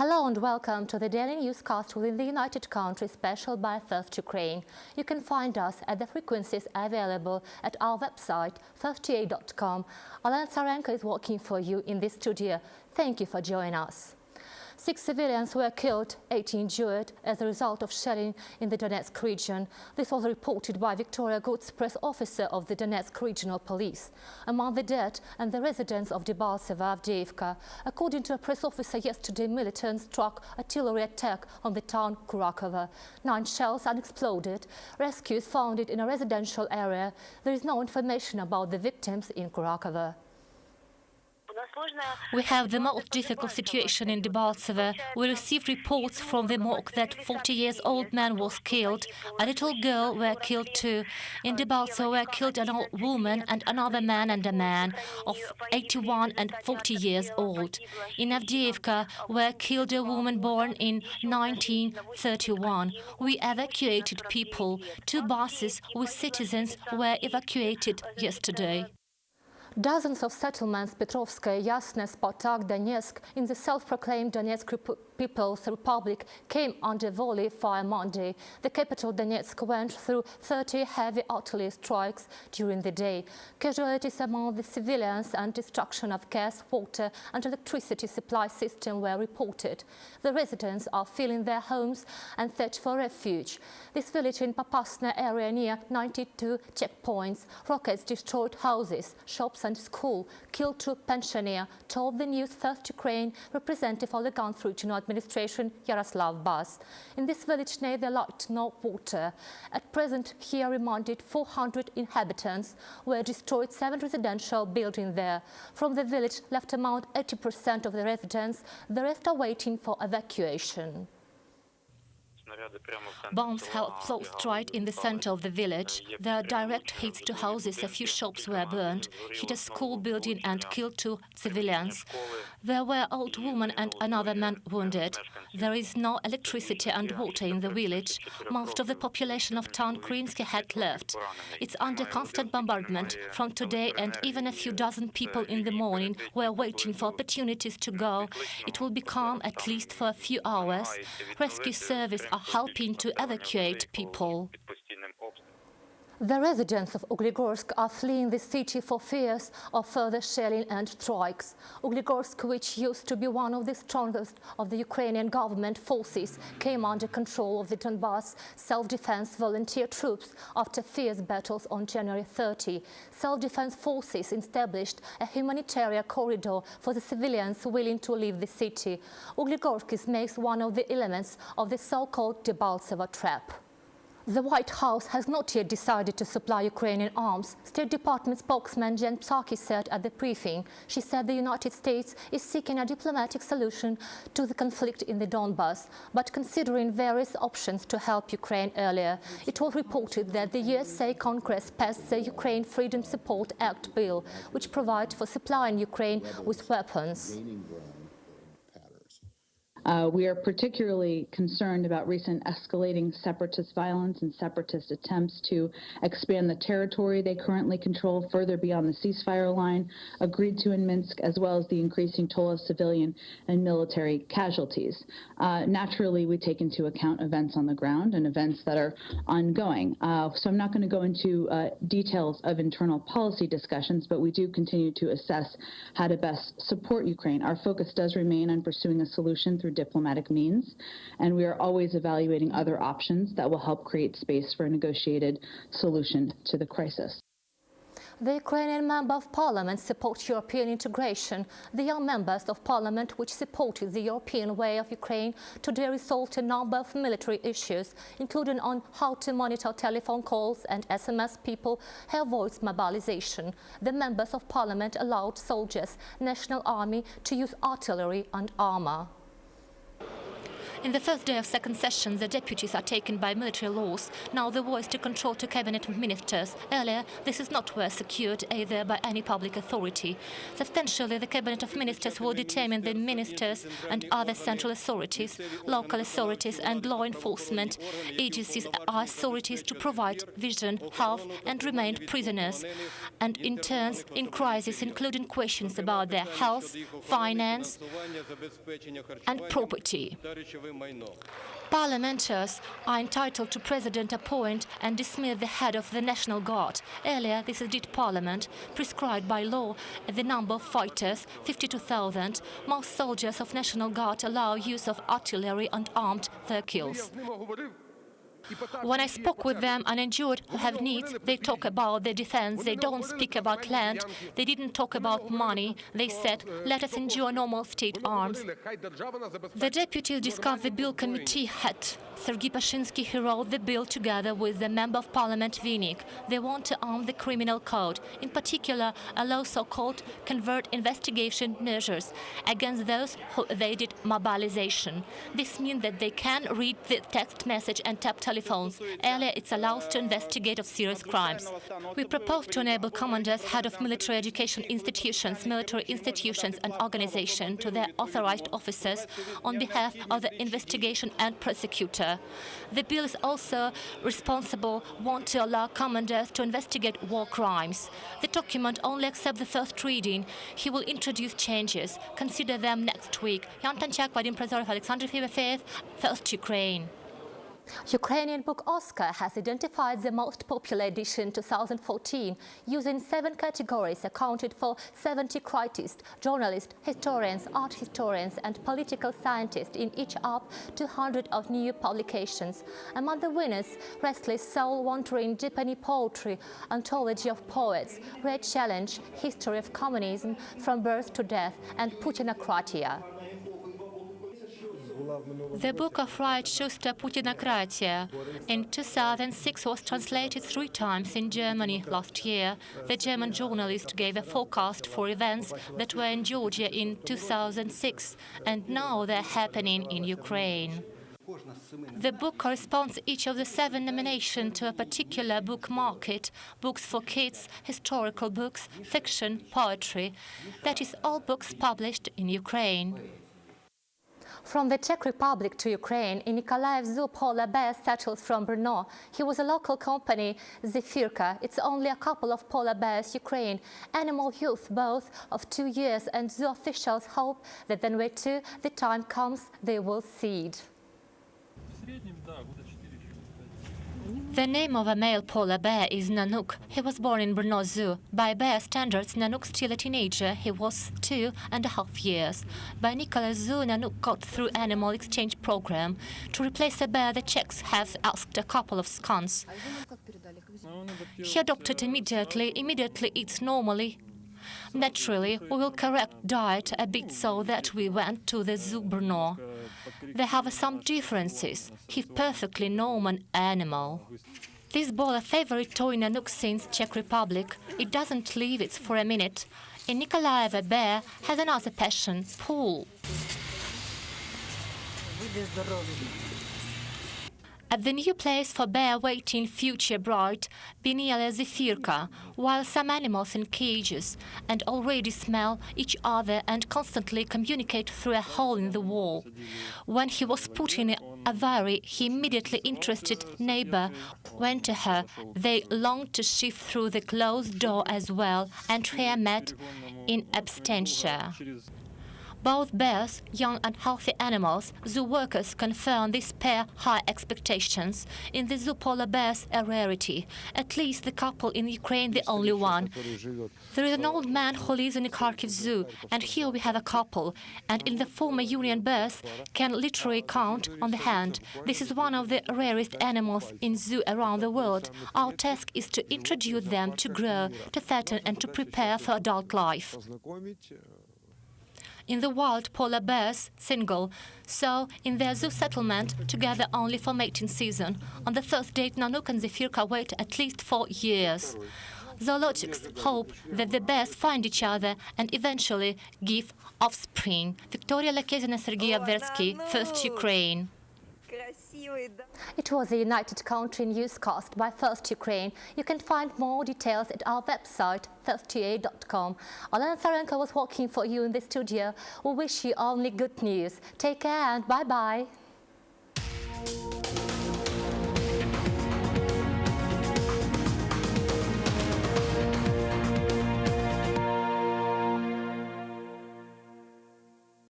Hello and welcome to the daily newscast within the United Countries special by First Ukraine. You can find us at the frequencies available at our website, firsta.com. Alena Tsarenko is working for you in this studio. Thank you for joining us. 6 civilians were killed, 8 injured as a result of shelling in the Donetsk region. This was reported by Victoria Goods, press officer of the Donetsk Regional Police. Among the dead and the residents of Debaltseve, Avdiivka. According to a press officer yesterday, militants struck artillery attack on the town Kurakovo. 9 shells unexploded. Rescues found it in a residential area. There is no information about the victims in Kurakovo. We have the most difficult situation in Debaltseve. We received reports from the morgue that 40-year-old man was killed. A little girl were killed too. In Debaltseve were killed an old woman and another man and a man of 81 and 40 years old. In Avdiivka were killed a woman born in 1931. We evacuated people. 2 buses with citizens were evacuated yesterday. Dozens of settlements, Petrovskaya, Yasne, Spartak, Donetsk, in the self-proclaimed Donetsk People's Republic came under volley fire Monday. The capital Donetsk went through 30 heavy artillery strikes during the day. Casualties among the civilians and destruction of gas, water and electricity supply system were reported. The residents are fleeing their homes and search for refuge. This village in Popasna area near 92 checkpoints. Rockets destroyed houses, shops and school, killed 2 pensioners, told the News First Ukraine representative of the Lugansk Regional Administration Yaroslav Bas. In this village neither light nor water. At present, here reminded 400 inhabitants were destroyed 7 residential buildings there. From the village left about 80% of the residents, the rest are waiting for evacuation. Bombs have flown straight in the center of the village. There are direct hits to houses, a few shops were burned, hit a school building and killed 2 civilians. There were an old woman and another man wounded. There is no electricity and water in the village. Most of the population of town Krymsky had left. It's under constant bombardment from today, and even a few dozen people in the morning were waiting for opportunities to go. It will be calm at least for a few hours. Rescue service are helping to evacuate people. The residents of Uglegorsk are fleeing the city for fears of further shelling and strikes. Uglegorsk, which used to be one of the strongest of the Ukrainian government forces, came under control of the Donbas self-defense volunteer troops after fierce battles on January 30. Self-defense forces established a humanitarian corridor for the civilians willing to leave the city. Uglegorsk makes one of the elements of the so-called Debaltseve trap. The White House has not yet decided to supply Ukrainian arms, State Department spokesman Jen Psaki said at the briefing. She said the United States is seeking a diplomatic solution to the conflict in the Donbas, but considering various options to help Ukraine earlier. It was reported that the USA Congress passed the Ukraine Freedom Support Act bill, which provides for supplying Ukraine with weapons. We are particularly concerned about recent escalating separatist violence and separatist attempts to expand the territory they currently control further beyond the ceasefire line agreed to in Minsk, as well as the increasing toll of civilian and military casualties. Naturally, we take into account events on the ground and events that are ongoing. So I'm not going to go into details of internal policy discussions, but we do continue to assess how to best support Ukraine. Our focus does remain on pursuing a solution through diplomatic means, and we are always evaluating other options that will help create space for a negotiated solution to the crisis. The Ukrainian Member of Parliament supports European integration. The young members of Parliament, which supported the European way of Ukraine, today resolved a number of military issues, including on how to monitor telephone calls and SMS people have voiced mobilization. The members of Parliament allowed soldiers, National Army, to use artillery and armor. In the first day of second session, the deputies are taken by military laws. Now the war is to control to cabinet ministers. Earlier, this is not well secured either by any public authority. Substantially, the cabinet of ministers will determine the ministers and other central authorities, local authorities and law enforcement agencies are authorities to provide vision, health and remain prisoners, and interns in crisis, including questions about their health, finance and property. Parliamentarians are entitled to President appoint and dismiss the head of the National Guard. Earlier, this did Parliament, prescribed by law the number of fighters, 52,000. Most soldiers of National Guard allow use of artillery and armed vehicles. When I spoke with them uninjured who have needs, they talk about their defense, they don't speak about land, they didn't talk about money, they said, let us enjoy normal state arms. The deputies discussed the bill committee head. Sergei Pashinsky, he wrote the bill together with the Member of Parliament Vinik. They want to arm the criminal code, in particular allow so-called covert investigation measures against those who evaded mobilization. This means that they can read the text message and tap telephones. Earlier, it's allowed to investigate of serious crimes. We propose to enable commanders, head of military education institutions, military institutions and organizations to their authorized officers on behalf of the investigation and prosecutor. The bill is also want to allow commanders to investigate war crimes. The document only accepts the first reading. He will introduce changes. Consider them next week. Jan Tanchak, Vadim Prozorov, Alexander Fivefeev, First Ukraine. Ukrainian book Oscar has identified the most popular edition 2014, using 7 categories accounted for 70 critics, journalists, historians, art historians and political scientists in each up to 100 of new publications. Among the winners, Restless Soul, Wandering Japanese Poetry, Anthology of Poets, Red Challenge, History of Communism from Birth to Death and Putinocratia. The book of Wright Schuster, Putinocratia, in 2006 was translated 3 times in Germany last year. The German journalist gave a forecast for events that were in Georgia in 2006, and now they're happening in Ukraine. The book corresponds each of the 7 nominations to a particular book market: books for kids, historical books, fiction, poetry. That is, all books published in Ukraine. From the Czech Republic to Ukraine, in Nikolaev Zoo, polar bear settles from Brno. He was a local company, Zefirka. It's only a couple of polar bears Ukraine. Animal youth, both of 2 years, and zoo officials hope that when the time comes, they will seed. The name of a male polar bear is Nanook. He was born in Brno Zoo. By bear standards, Nanook still a teenager. He was 2.5 years. By Nikolaev Zoo, Nanook got through animal exchange program. To replace a bear, the Czechs have asked a couple of skunks. He adopted immediately eats normally. Naturally, we will correct diet a bit so that we went to the Zoo Brno. They have some differences. He's perfectly normal animal. This ball a favorite toy in Nanook since Czech Republic. It doesn't leave it for a minute. In Nikolaev, a bear has another passion, pool. At the new place for bear waiting future bride, Biniela Zefirka, while some animals in cages and already smell each other and constantly communicate through a hole in the wall. When he was put in a aviary, he immediately interested neighbor went to her. They longed to shift through the closed door as well, and here met in absentia. Both bears, young and healthy animals, zoo workers confirm this pair high expectations. In the zoo, polar bears a rarity. At least the couple in Ukraine, the only one. There is an old man who lives in the Kharkiv Zoo, and here we have a couple. And in the former Union, bears can literally count on the hand. This is one of the rarest animals in zoo around the world. Our task is to introduce them, to grow, to fatten, and to prepare for adult life. In the wild, polar bears single, so in their zoo settlement, together only for mating season. On the first date, Nanook and Zefirka wait at least 4 years. Zoologists hope that the bears find each other and eventually give offspring. Victoria Lekezina, Sergei Aversky, First Ukraine. It was a United Country newscast by First Ukraine. You can find more details at our website, firsta.com. Olena Tsarenko was working for you in the studio. We wish you only good news. Take care and bye-bye.